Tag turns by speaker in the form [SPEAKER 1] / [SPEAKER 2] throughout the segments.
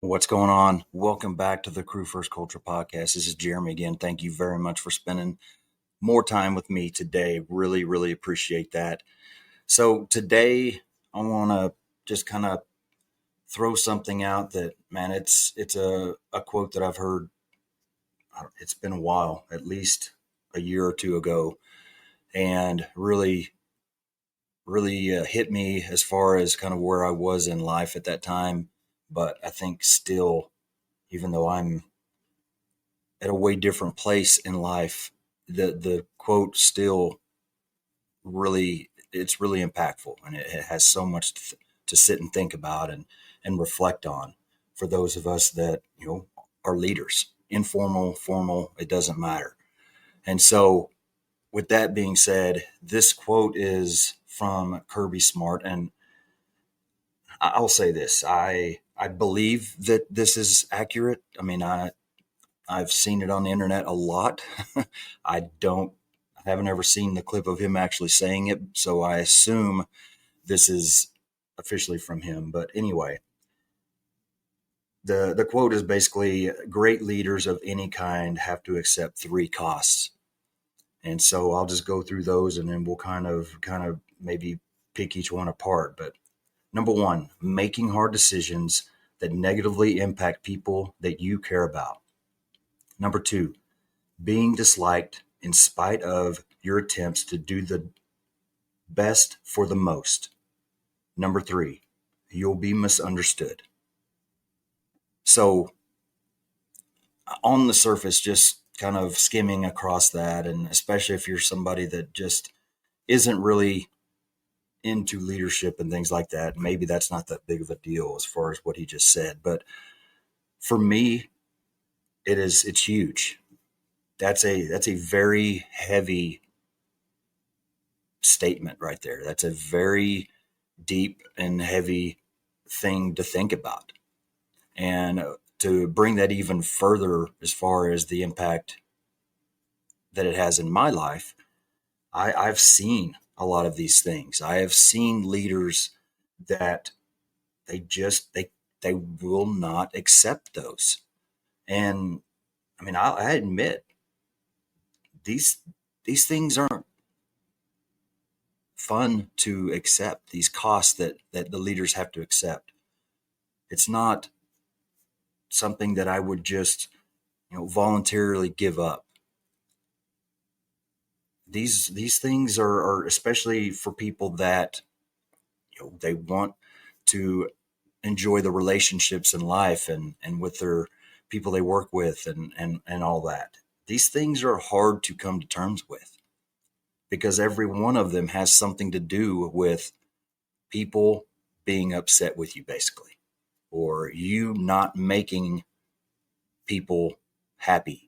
[SPEAKER 1] What's going on? Welcome back to the Crew First Culture podcast. This is Jeremy again. Thank you very much for spending more time with me today. Really, really appreciate that. So, today I want to just kind of throw something out that, man, it's a quote that I've heard. It's been a while, at least a year or two ago, and really hit me as far as kind of where I was in life at that time. But I think still, even though I'm at a way different place in life, the quote still it's really impactful, and it has so much to sit and think about and reflect on for those of us that are leaders, informal, formal, it doesn't matter. And so, with that being said, this quote is from Kirby Smart, and I'll say this: I believe that this is accurate. I mean, I've seen it on the internet a lot. I haven't ever seen the clip of him actually saying it, so I assume this is officially from him. But anyway, the quote is basically great leaders of any kind have to accept three costs. And so I'll just go through those and then we'll kind of maybe pick each one apart. But number one, making hard decisions that negatively impact people that you care about. Number two, being disliked in spite of your attempts to do the best for the most. Number three, you'll be misunderstood. So, on the surface, just kind of skimming across that, and especially if you're somebody that just isn't really into leadership and things like that, maybe that's not that big of a deal as far as what he just said. But for me, it's huge. That's a very heavy statement right there. That's a very deep and heavy thing to think about. And to bring that even further as far as the impact that it has in my life, I've seen a lot of these things. I have seen leaders that they will not accept those. And I mean, I admit these these things aren't fun to accept. These costs that the leaders have to accept. It's not something that I would just voluntarily give up. These things are especially for people that they want to enjoy the relationships in life and with their people they work with and all that. These things are hard to come to terms with because every one of them has something to do with people being upset with you, basically, or you not making people happy,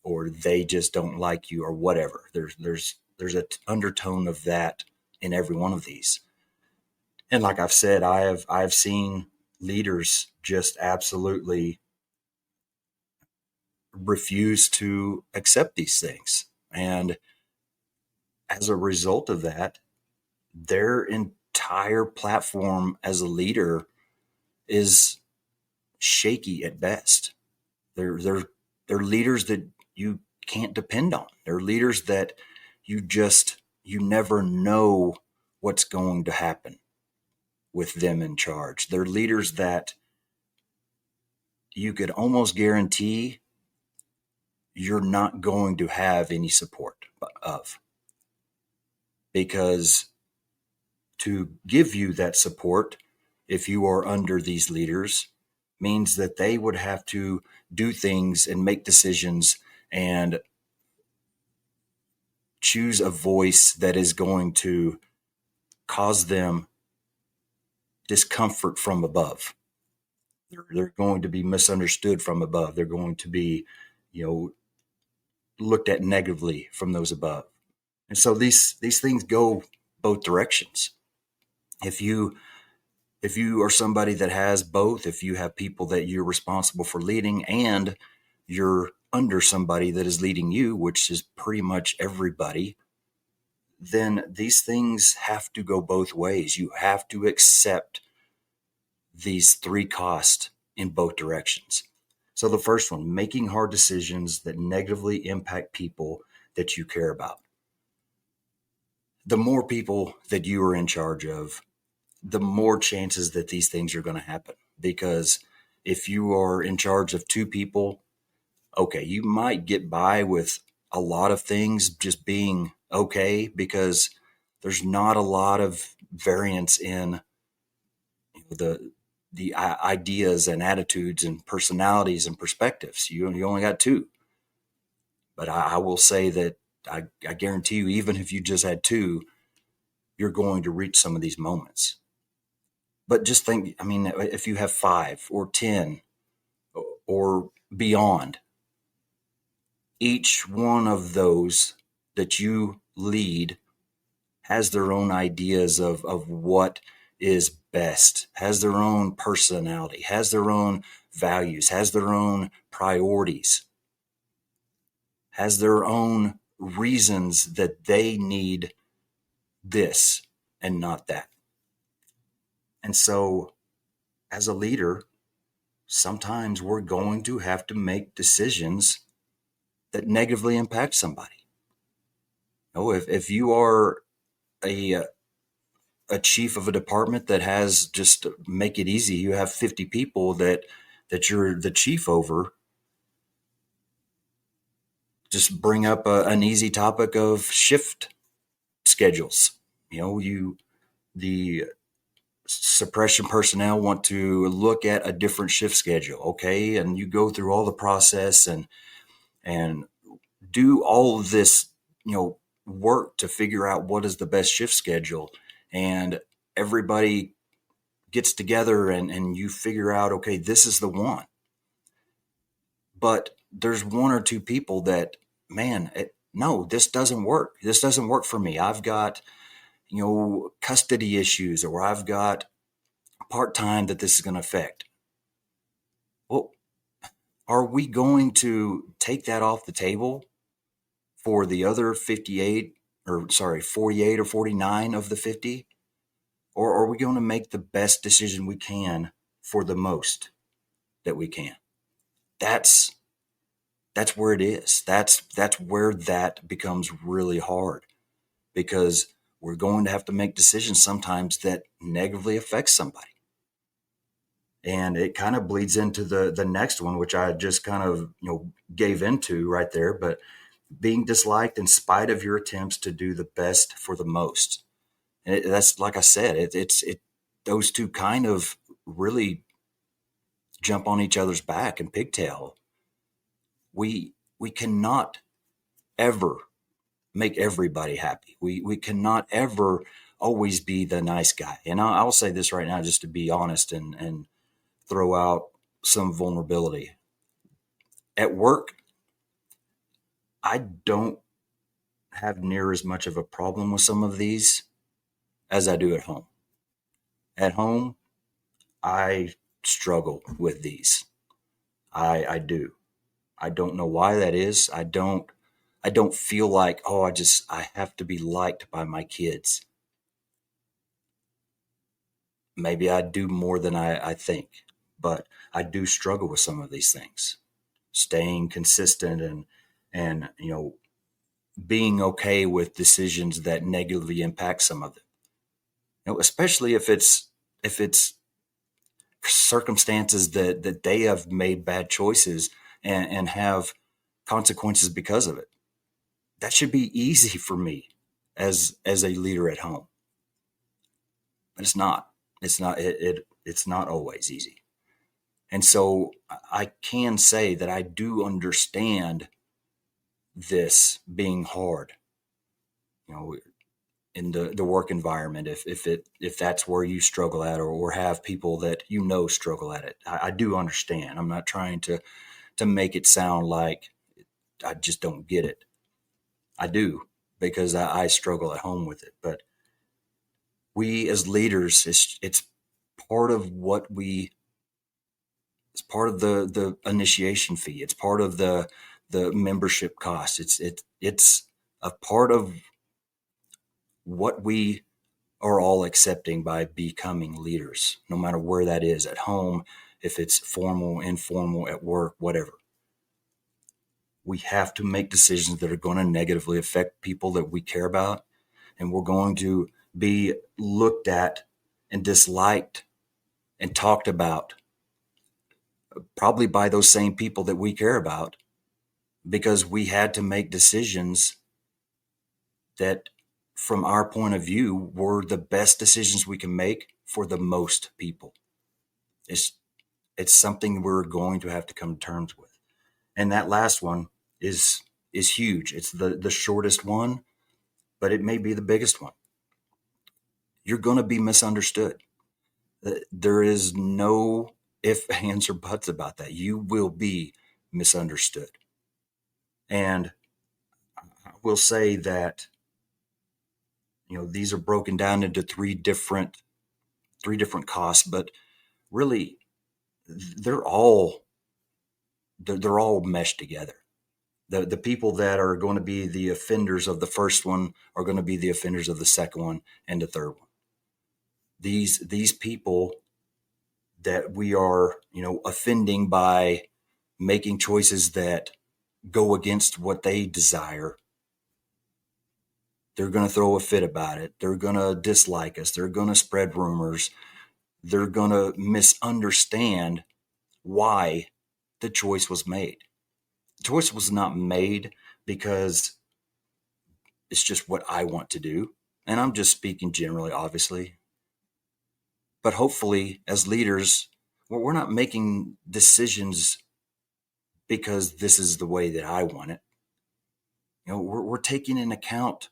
[SPEAKER 1] or they just don't like you, or whatever. There's a undertone of that in every one of these. And like I've said, I've seen leaders just absolutely refuse to accept these things. And as a result of that, their entire platform as a leader is shaky at best. They're leaders that you can't depend on. They're leaders that you never know what's going to happen with them in charge. They're leaders that you could almost guarantee you're not going to have any support of, because to give you that support, if you are under these leaders, means that they would have to do things and make decisions and choose a voice that is going to cause them discomfort from above. They're going to be misunderstood from above. They're going to be, you know, looked at negatively from those above. And so these things go both directions. If you if you are somebody that has both, if you have people that you're responsible for leading and you're under somebody that is leading you, which is pretty much everybody, then these things have to go both ways. You have to accept these three costs in both directions. So the first one, making hard decisions that negatively impact people that you care about. The more people that you are in charge of, the more chances that these things are going to happen. Because if you are in charge of two people, okay, you might get by with a lot of things just being okay because there's not a lot of variance in the ideas and attitudes and personalities and perspectives. You only got two, but I will say that I guarantee you, even if you just had two, you're going to reach some of these moments. But just think, I mean, if you have five or 10 or beyond, each one of those that you lead has their own ideas of what is best, has their own personality, has their own values, has their own priorities, has their own reasons that they need this and not that. And so, as a leader, sometimes we're going to have to make decisions that negatively impact somebody. If you are a a chief of a department that has, just to make it easy, you have 50 people that you're the chief over, just bring up an easy topic of shift schedules. You the suppression personnel want to look at a different shift schedule, okay, and you go through all the process and do all of this, work to figure out what is the best shift schedule, and everybody gets together and you figure out, okay, this is the one. But there's one or two people that, man, no, this doesn't work. This doesn't work for me. I've got, custody issues, or I've got part time that this is going to affect. Well, are we going to take that off the table for the other 58, or sorry, 48 or 49 of the 50? Or are we going to make the best decision we can for the most that we can? That's where it is. That's where that becomes really hard, because we're going to have to make decisions sometimes that negatively affect somebody. And it kind of bleeds into the next one, which I just kind of, gave into right there, but being disliked in spite of your attempts to do the best for the most. And that's, like I said, it those two kind of really jump on each other's back and pigtail. We cannot ever make everybody happy. We cannot ever always be the nice guy. And I'll say this right now, just to be honest and throw out some vulnerability. At work, I don't have near as much of a problem with some of these as I do at home. At home, I struggle with these. I do. I don't know why that is. I don't feel like, oh, I have to be liked by my kids. Maybe I do more than I think, but I do struggle with some of these things. Staying consistent and being okay with decisions that negatively impact some of them. Especially if it's circumstances that they have made bad choices and have consequences because of it. That should be easy for me as a leader at home. But it's not. It's not always easy. And so I can say that I do understand this being hard, you know, in the work environment, if that's where you struggle at, or have people that struggle at it. I do understand. I'm not trying to make it sound like I just don't get it. I do, because I struggle at home with it. But we as leaders, it's part of what we it's part of the initiation fee. It's part of the membership cost. It's a part of what we are all accepting by becoming leaders, no matter where that is, at home, if it's formal, informal, at work, whatever. We have to make decisions that are going to negatively affect people that we care about, and we're going to be looked at and disliked and talked about probably by those same people that we care about, because we had to make decisions that, from our point of view, were the best decisions we can make for the most people. It's it's something we're going to have to come to terms with. And that last one is is huge. It's the shortest one, but it may be the biggest one. You're going to be misunderstood. There is no if, ands, or buts about that. You will be misunderstood. And I will say that, these are broken down into three different costs, but really they're all they're all meshed together. The people that are going to be the offenders of the first one are going to be the offenders of the second one and the third one. These people that we are, offending by making choices that go against what they desire, they're going to throw a fit about it. They're going to dislike us. They're going to spread rumors. They're going to misunderstand why the choice was made. The choice was not made because it's just what I want to do. And I'm just speaking generally, obviously. But hopefully, as leaders, we're not making decisions because this is the way that I want it. We're taking into account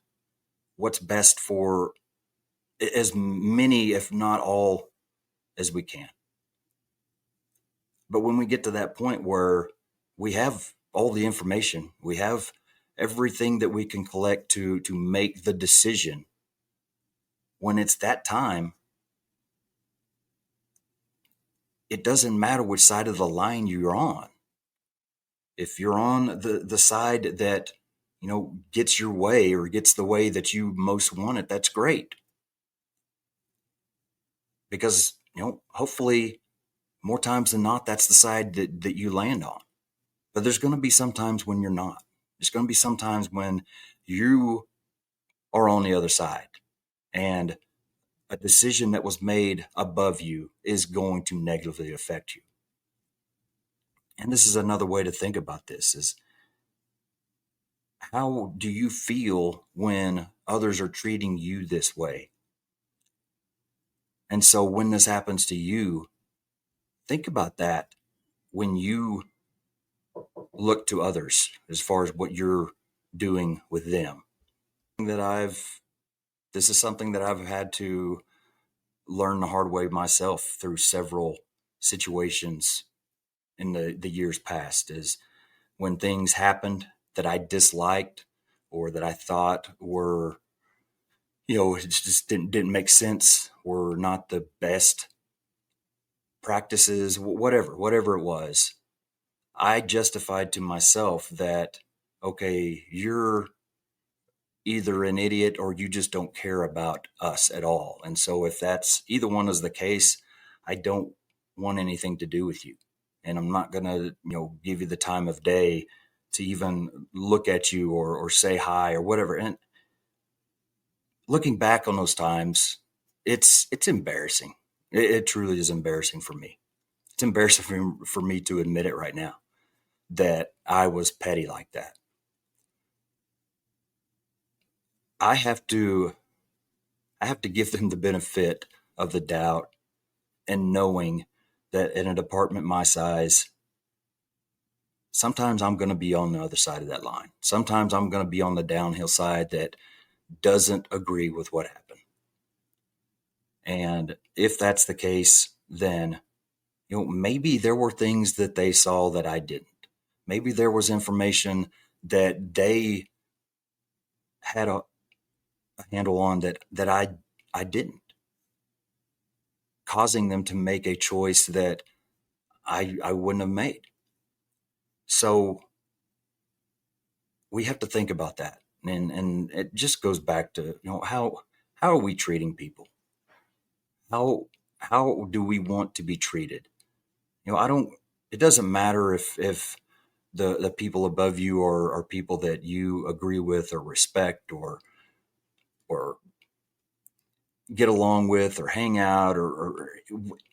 [SPEAKER 1] what's best for as many, if not all, as we can. But when we get to that point where we have all the information, we have everything that we can collect to make the decision, when it's that time, it doesn't matter which side of the line you're on. If you're on the side that, gets your way or gets the way that you most want it, that's great. Because, hopefully more times than not, that's the side that you land on. But there's going to be some times when you're not. There's going to be some times when you are on the other side, and a decision that was made above you is going to negatively affect you. And this is another way to think about this: is how do you feel when others are treating you this way? And so when this happens to you, think about that when you look to others as far as what you're doing with them. That I've This is something that I've had to learn the hard way myself through several situations in the years past, is when things happened that I disliked or that I thought were, it just didn't make sense, were not the best practices, whatever it was. I justified to myself that, okay, you're either an idiot or you just don't care about us at all. And so if that's either one is the case, I don't want anything to do with you. And I'm not going to, give you the time of day to even look at you or say hi or whatever. And looking back on those times, it's embarrassing. It truly is embarrassing for me. It's embarrassing for me to admit it right now that I was petty like that. I have to give them the benefit of the doubt, and knowing that in a department my size, sometimes I'm going to be on the other side of that line. Sometimes I'm going to be on the downhill side that doesn't agree with what happened. And if that's the case, then, maybe there were things that they saw that I didn't. Maybe there was information that they had a handle on that I didn't, causing them to make a choice that I wouldn't have made. So we have to think about that. And it just goes back to, how are we treating people? How do we want to be treated? I don't, it doesn't matter if the people above you are people that you agree with or respect or get along with or hang out or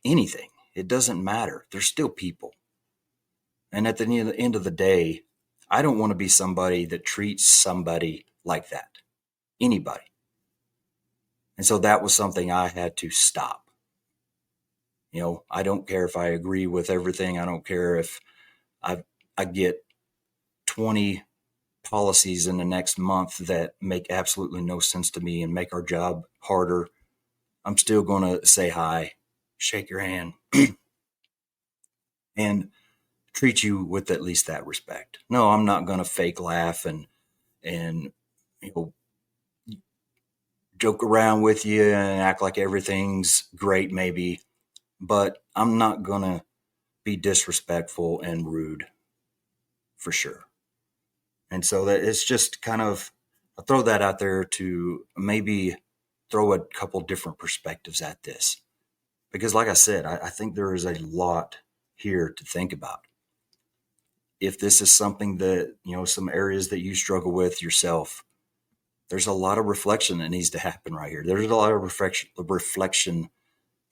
[SPEAKER 1] anything. It doesn't matter. They're still people. And at the end of the day, I don't want to be somebody that treats somebody like that. Anybody. And so that was something I had to stop. I don't care if I agree with everything. I don't care if I I get 20 policies in the next month that make absolutely no sense to me and make our job harder. I'm still going to say hi, shake your hand, and treat you with at least that respect. No, I'm not going to fake laugh and you know joke around with you and act like everything's great maybe, but I'm not going to be disrespectful and rude for sure. And so that it's just kind of, I throw that out there to maybe throw a couple different perspectives at this. Because, like I said, I think there is a lot here to think about. If this is something that, some areas that you struggle with yourself, there's a lot of reflection that needs to happen right here. There's a lot of reflection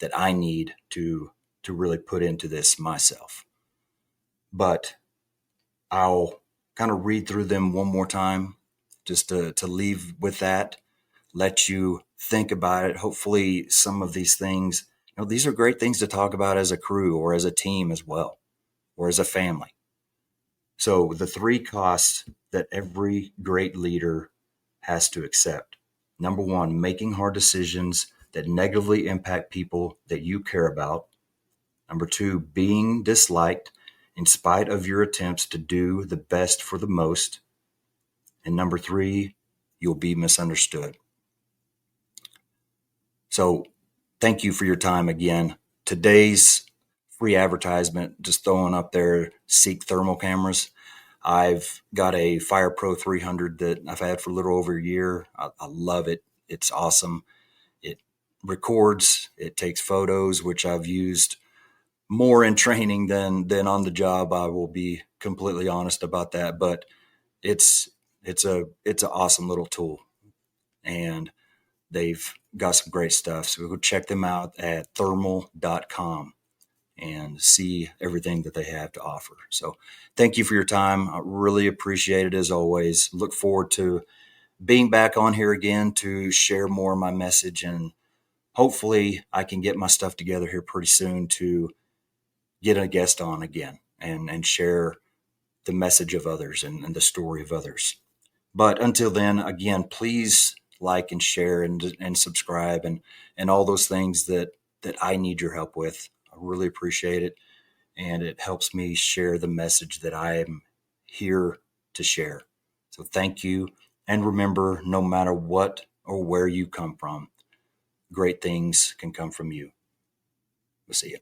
[SPEAKER 1] that I need to really put into this myself. But I'll kind of read through them one more time just to leave with that, let you think about it. Hopefully, some of these things, these are great things to talk about as a crew or as a team as well, or as a family. So, the three costs that every great leader has to accept. Number one, making hard decisions that negatively impact people that you care about. Number two, being disliked in spite of your attempts to do the best for the most. And number three, you'll be misunderstood. So thank you for your time again. Today's free advertisement, just throwing up there, Seek thermal cameras. I've got a Fire Pro 300 that I've had for a little over a year. I love it. It's awesome. It records, it takes photos, which I've used more in training than on the job. I will be completely honest about that, but it's it's an awesome little tool, and they've got some great stuff. So go check them out at thermal.com and see everything that they have to offer. So thank you for your time. I really appreciate it as always. Look forward to being back on here again to share more of my message, and hopefully I can get my stuff together here pretty soon to get a guest on again and share the message of others and the story of others. But until then, again, please like and share and subscribe and all those things that I need your help with. I really appreciate it. And it helps me share the message that I am here to share. So thank you. And remember, no matter what or where you come from, great things can come from you. We'll see you.